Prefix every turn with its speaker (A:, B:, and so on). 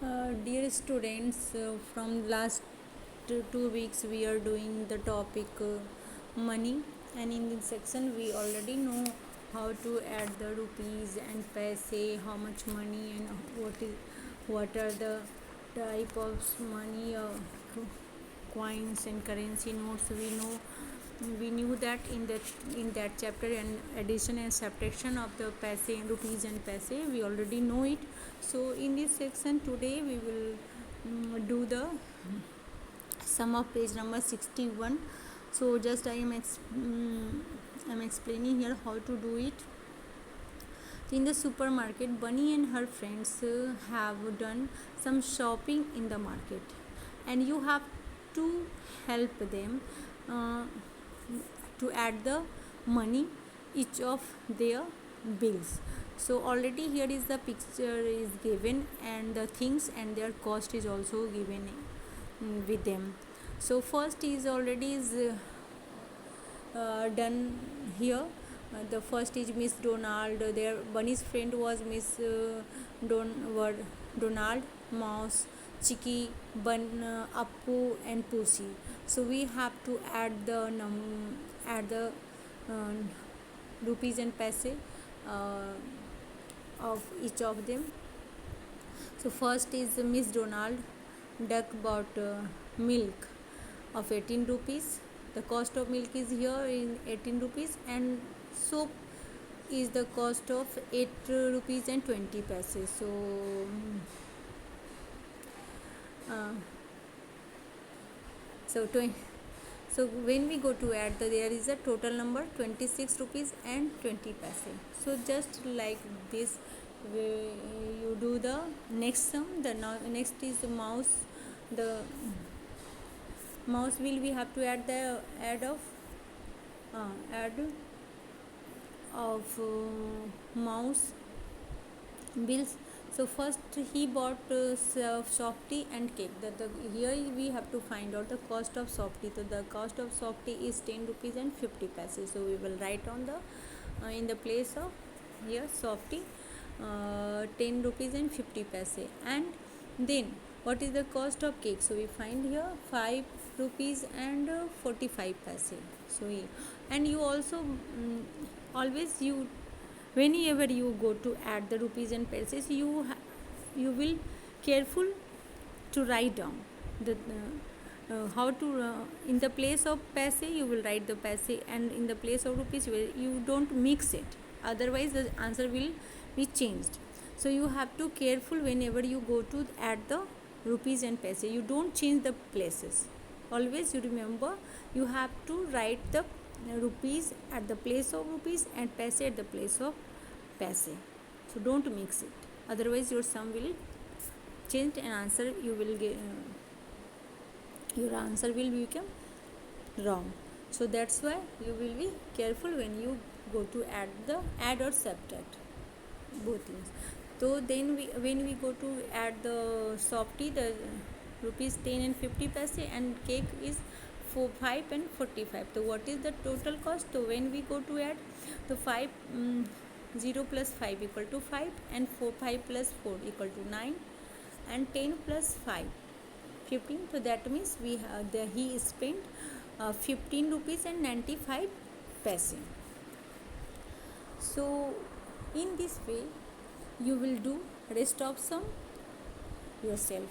A: Dear students, from last 2 weeks we are doing the topic money, and in this section we already know how to add the rupees and paise, how much money and what are the type of money, coins and currency notes. We knew that in that chapter, and addition and subtraction of the paise, rupees and paise, we already know it. So in this section today we will do the sum of page number 61. So just I'm explaining here how to do it. In the supermarket, Bunny and her friends have done some shopping in the market, and you have to help them uh, to add the money each of their bills. So already here is the picture is given, and the things and their cost is also given with them. So first is already is done here. The first is Miss Donald. Their Bunny's friend was Miss Donald, Mouse, Chicky, Appu, and Pussy. So we have to add the uh, rupees and paise uh, of each of them. So first is Miss Donald. Duck bought milk of 18 rupees. The cost of milk is here in 18 rupees, and soap is the cost of 8 rupees and 20 paise. Uh, so so when we go to add, there is a total number 26 rupees and 20 paise. So just like this, you do the next sum. The next is the mouse. The mouse will we have to add the add of mouse bills. So first he bought softy and cake. Here we have to find out the cost of softy. So the cost of softy is 10 rupees and 50 paise. So we will write on the in the place of here softy 10 rupees and 50 paise. And then what is the cost of cake? So we find here 5 rupees and 45 paise. So and you also always you whenever you go to add the rupees and paise, you will careful to write down the how to in the place of paise you will write the paise, and in the place of rupees you don't mix it, otherwise the answer will be changed. So you have to careful whenever you go to add the rupees and paise, you don't change the places. Always you remember you have to write the rupees at the place of rupees and paise at the place of paise. So don't mix it, otherwise your sum will change and answer you will get your answer will become wrong. So that's why you will be careful when you go to add or subtract both things. So then when we go to add the softy, the rupees 10 and 50 paise, and cake is 5 and 45. So what is the total cost? So when we go to add the 0 plus 5 equal to 5, and 5 plus 4 equal to 9, and 10 plus 5 15. So that means he spent 15 rupees and 95 paise. So in this way you will do rest of sum yourself.